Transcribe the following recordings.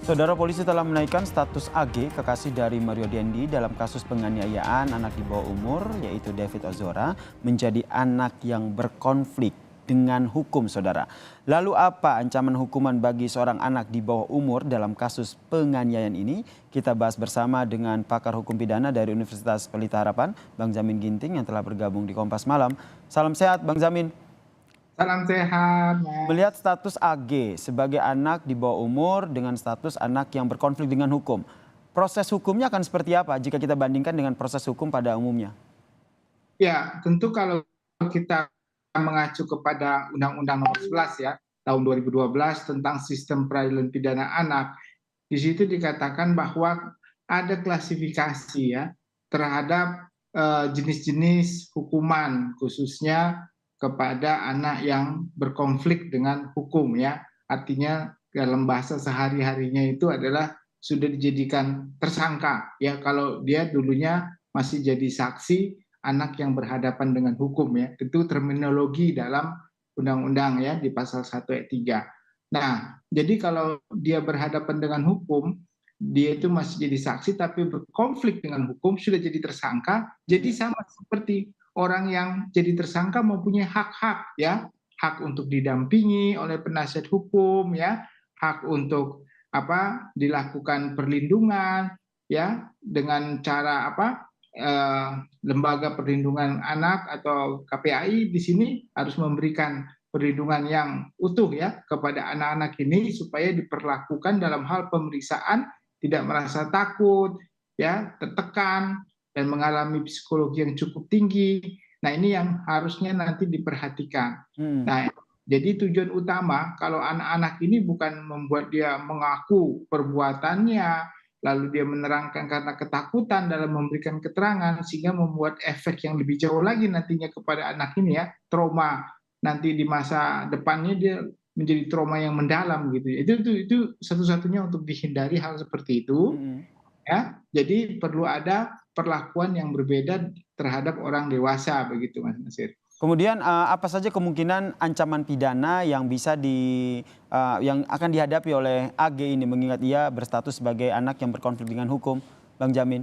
Saudara polisi telah menaikkan status AG, kekasih dari Mario Dendi dalam kasus penganiayaan anak di bawah umur, yaitu David Ozora, menjadi anak yang berkonflik dengan hukum, saudara. Lalu apa ancaman hukuman bagi seorang anak di bawah umur dalam kasus penganiayaan ini? Kita bahas bersama dengan pakar hukum pidana dari Universitas Pelita Harapan, Bang Jamin Ginting yang telah bergabung di Kompas Malam. Salam sehat, Bang Jamin. Salam sehat, Mas. Melihat status AG sebagai anak di bawah umur dengan status anak yang berkonflik dengan hukum, proses hukumnya akan seperti apa jika kita bandingkan dengan proses hukum pada umumnya? Ya, tentu kalau kita mengacu kepada Undang-Undang Nomor 11 ya, tahun 2012 tentang sistem peradilan pidana anak, di situ dikatakan bahwa ada klasifikasi ya terhadap jenis-jenis hukuman khususnya kepada anak yang berkonflik dengan hukum ya. Artinya dalam bahasa sehari-harinya itu adalah sudah dijadikan tersangka ya kalau dia dulunya masih jadi saksi anak yang berhadapan dengan hukum ya. Itu terminologi dalam undang-undang ya di pasal 1 ayat 3. Nah, jadi kalau dia berhadapan dengan hukum, dia itu masih jadi saksi tapi berkonflik dengan hukum, sudah jadi tersangka, jadi sama seperti orang yang jadi tersangka mempunyai hak-hak ya, hak untuk didampingi oleh penasihat hukum ya, hak untuk dilakukan perlindungan ya dengan cara lembaga perlindungan anak atau KPAI di sini harus memberikan perlindungan yang utuh ya kepada anak-anak ini supaya diperlakukan dalam hal pemeriksaan tidak merasa takut ya, tertekan dan mengalami psikologi yang cukup tinggi. Nah, ini yang harusnya nanti diperhatikan. Nah, jadi tujuan utama kalau anak-anak ini bukan membuat dia mengaku perbuatannya, lalu dia menerangkan karena ketakutan dalam memberikan keterangan sehingga membuat efek yang lebih jauh lagi nantinya kepada anak ini ya, trauma nanti di masa depannya dia menjadi trauma yang mendalam gitu ya. Itu satu-satunya untuk dihindari hal seperti itu ya. Jadi perlu ada perlakuan yang berbeda terhadap orang dewasa begitu Mas Nasir. Kemudian apa saja kemungkinan ancaman pidana yang yang akan dihadapi oleh AG ini mengingat ia berstatus sebagai anak yang berkonflik dengan hukum, Bang Jamin?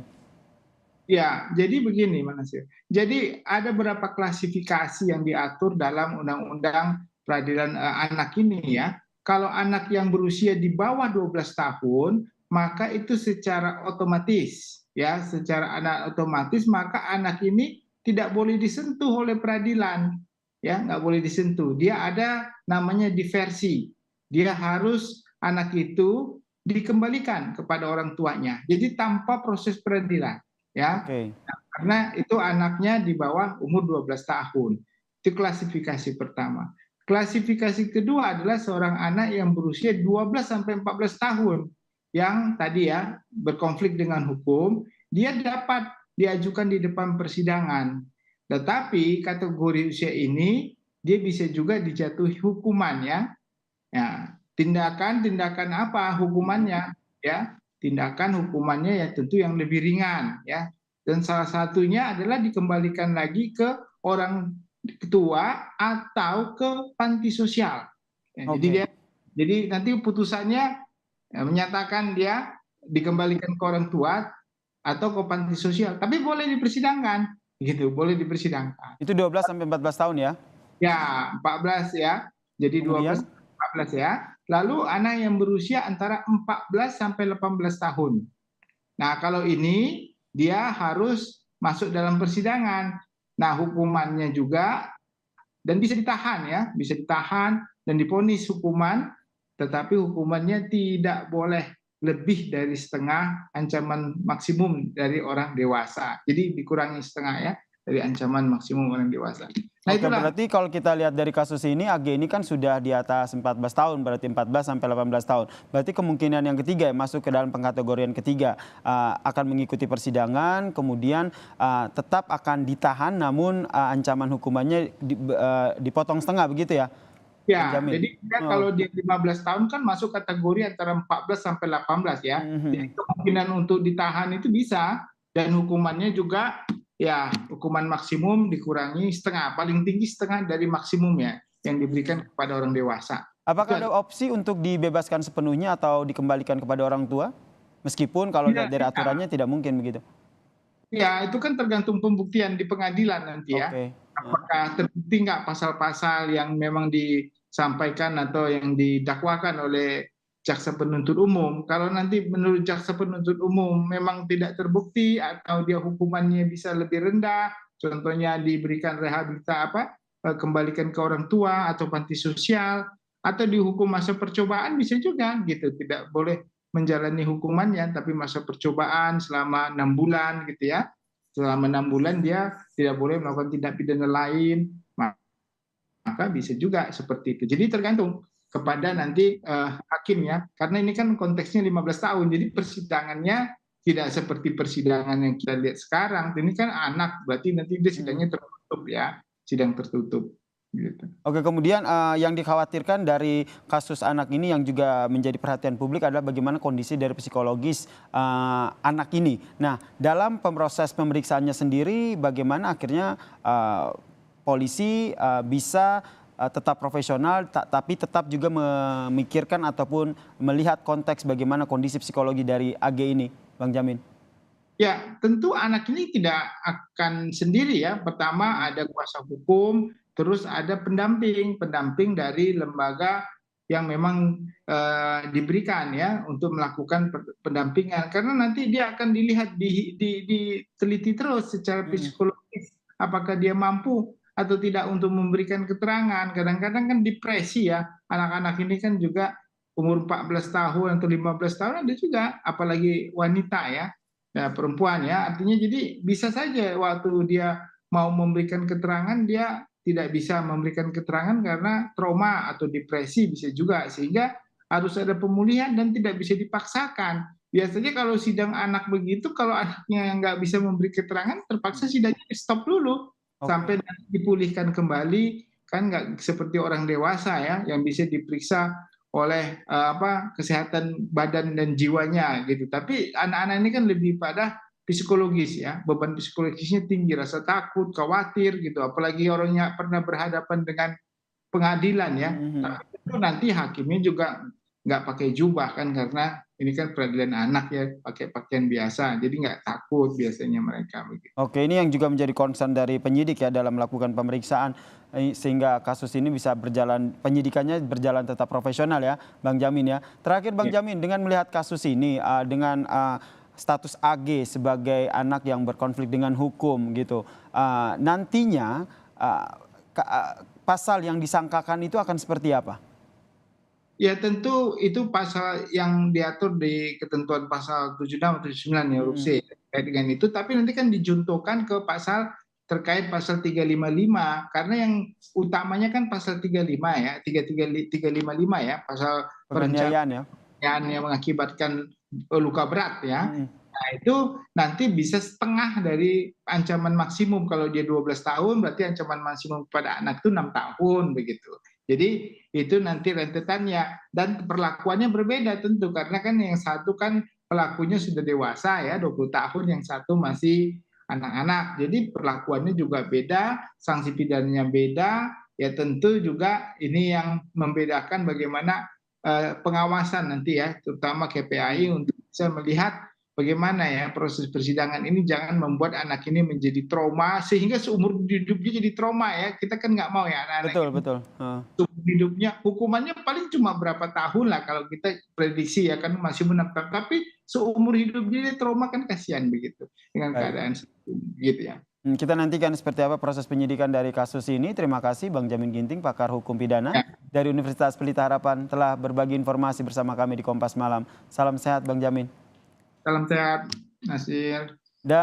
Ya, jadi begini Mas Nasir. Jadi ada beberapa klasifikasi yang diatur dalam Undang-Undang Peradilan Anak ini ya. Kalau anak yang berusia di bawah 12 tahun, maka itu secara otomatis ya, secara otomatis maka anak ini tidak boleh disentuh oleh peradilan. Ya, nggak boleh disentuh. Dia ada namanya diversi. Dia harus anak itu dikembalikan kepada orang tuanya. Jadi tanpa proses peradilan ya. Oke. Nah, karena itu anaknya di bawah umur 12 tahun. Itu klasifikasi pertama. Klasifikasi kedua adalah seorang anak yang berusia 12 sampai 14 tahun yang tadi ya berkonflik dengan hukum, dia dapat diajukan di depan persidangan. Tetapi kategori usia ini dia bisa juga dijatuhi hukuman ya. Ya, tindakan-tindakan apa hukumannya ya? Tindakan hukumannya ya tentu yang lebih ringan ya. Dan salah satunya adalah dikembalikan lagi ke orang tua atau ke panti sosial. Ya, Oke. jadi nanti putusannya menyatakan dia dikembalikan ke orang tua atau ke panti sosial, tapi boleh dipersidangkan gitu, boleh dipersidangkan. Itu 12 sampai 14 tahun ya? Ya, 14 ya. Jadi 12 Kemudian? 14 ya. Lalu anak yang berusia antara 14 sampai 18 tahun. Nah, kalau ini dia harus masuk dalam persidangan. Nah, hukumannya juga dan bisa ditahan ya, bisa ditahan dan divonis hukuman, tetapi hukumannya tidak boleh lebih dari setengah ancaman maksimum dari orang dewasa. Jadi dikurangi setengah ya dari ancaman maksimum orang dewasa. Nah, Oke, itulah. berarti kalau kita lihat dari kasus ini, AG ini kan sudah di atas 14 tahun, berarti 14 sampai 18 tahun. Berarti kemungkinan yang ketiga, masuk ke dalam pengkategorian ketiga, akan mengikuti persidangan, kemudian tetap akan ditahan, namun ancaman hukumannya dipotong setengah, begitu ya, Bang Ya, Jamin? jadi dia kalau dia 15 tahun kan masuk kategori antara 14 sampai 18 ya. Jadi Mhm. kemungkinan untuk ditahan itu bisa dan hukumannya juga ya hukuman maksimum dikurangi setengah, paling tinggi setengah dari maksimum ya yang diberikan kepada orang dewasa. Apakah Betul. ada opsi untuk dibebaskan sepenuhnya atau dikembalikan kepada orang tua? Meskipun kalau Tidak, dari tidak. aturannya tidak mungkin begitu. Ya, itu kan tergantung pembuktian di pengadilan nanti ya. Oke. Apakah terbukti nggak pasal-pasal yang memang disampaikan atau yang didakwakan oleh jaksa penuntut umum. Kalau nanti menurut jaksa penuntut umum memang tidak terbukti atau dia hukumannya bisa lebih rendah, contohnya diberikan kembalikan ke orang tua atau panti sosial, atau dihukum masa percobaan bisa juga gitu. Tidak boleh menjalani hukumannya, tapi masa percobaan selama 6 bulan gitu ya. Selama 6 bulan dia tidak boleh melakukan tindak pidana lain, maka bisa juga seperti itu. Jadi tergantung kepada nanti hakim ya, karena ini kan konteksnya 15 tahun, jadi persidangannya tidak seperti persidangan yang kita lihat sekarang. Ini kan anak, berarti nanti dia sidangnya tertutup ya, sidang tertutup. Gitu. Oke, kemudian yang dikhawatirkan dari kasus anak ini yang juga menjadi perhatian publik adalah bagaimana kondisi dari psikologis anak ini. Nah, dalam proses pemeriksaannya sendiri, bagaimana akhirnya polisi bisa tetap profesional, tapi tetap juga memikirkan ataupun melihat konteks bagaimana kondisi psikologi dari AG ini, Bang Jamin? Ya, tentu anak ini tidak akan sendiri ya. Pertama ada kuasa hukum, terus ada pendamping dari lembaga yang memang diberikan ya untuk melakukan pendampingan. Karena nanti dia akan dilihat, diteliti terus secara psikologis, apakah dia mampu atau tidak untuk memberikan keterangan. Kadang-kadang kan depresi ya, anak-anak ini kan juga umur 14 tahun atau 15 tahun ada juga, apalagi wanita ya, perempuan ya, artinya jadi bisa saja waktu dia mau memberikan keterangan dia tidak bisa memberikan keterangan karena trauma atau depresi bisa juga, sehingga harus ada pemulihan dan tidak bisa dipaksakan. Biasanya kalau sidang anak begitu, kalau anaknya nggak bisa memberi keterangan, terpaksa sidangnya di stop dulu Oke. sampai nanti dipulihkan kembali, kan nggak seperti orang dewasa ya yang bisa diperiksa oleh kesehatan badan dan jiwanya gitu. Tapi anak-anak ini kan lebih pada psikologis ya, beban psikologisnya tinggi, rasa takut, khawatir gitu. Apalagi orangnya pernah berhadapan dengan pengadilan ya. Tapi itu nanti hakimnya juga nggak pakai jubah kan, karena ini kan peradilan anak ya, pakai pakaian biasa, jadi nggak takut biasanya mereka begitu. Oke, ini yang juga menjadi concern dari penyidik ya dalam melakukan pemeriksaan sehingga kasus ini bisa berjalan, penyidikannya berjalan tetap profesional ya, Bang Jamin ya. Terakhir Bang Ya. Jamin, dengan melihat kasus ini dengan status AG sebagai anak yang berkonflik dengan hukum gitu, nantinya pasal yang disangkakan itu akan seperti apa? Ya tentu itu pasal yang diatur di ketentuan pasal 76 atau 79 ya, huruf C terkait dengan itu, tapi nanti kan dijuntukan ke pasal terkait pasal 355, karena yang utamanya kan pasal 35 ya, 355 ya, pasal Penganiayaan ya? perencanaan yang mengakibatkan luka berat ya. Mm-mm. Nah, itu nanti bisa setengah dari ancaman maksimum. Kalau dia 12 tahun, berarti ancaman maksimum kepada anak itu 6 tahun begitu. Jadi itu nanti rentetannya dan perlakuannya berbeda tentu, karena kan yang satu kan pelakunya sudah dewasa ya, 20 tahun, yang satu masih anak-anak. Jadi perlakuannya juga beda, sanksi pidananya beda. Ya tentu juga ini yang membedakan bagaimana pengawasan nanti ya, terutama KPAI untuk bisa melihat bagaimana ya proses persidangan ini jangan membuat anak ini menjadi trauma sehingga seumur hidupnya jadi trauma ya. Kita kan nggak mau ya anak-anak Betul, ini betul. seumur hidupnya, hukumannya paling cuma berapa tahun lah kalau kita prediksi ya, kan masih menetap, tapi seumur hidupnya dia trauma, kan kasihan begitu dengan Baik. keadaan seperti ini, gitu ya. Kita nantikan seperti apa proses penyidikan dari kasus ini. Terima kasih Bang Jamin Ginting, pakar hukum pidana Ya, dari Universitas Pelita Harapan telah berbagi informasi bersama kami di Kompas Malam. Salam sehat Bang Jamin. salam sehat, Nasir.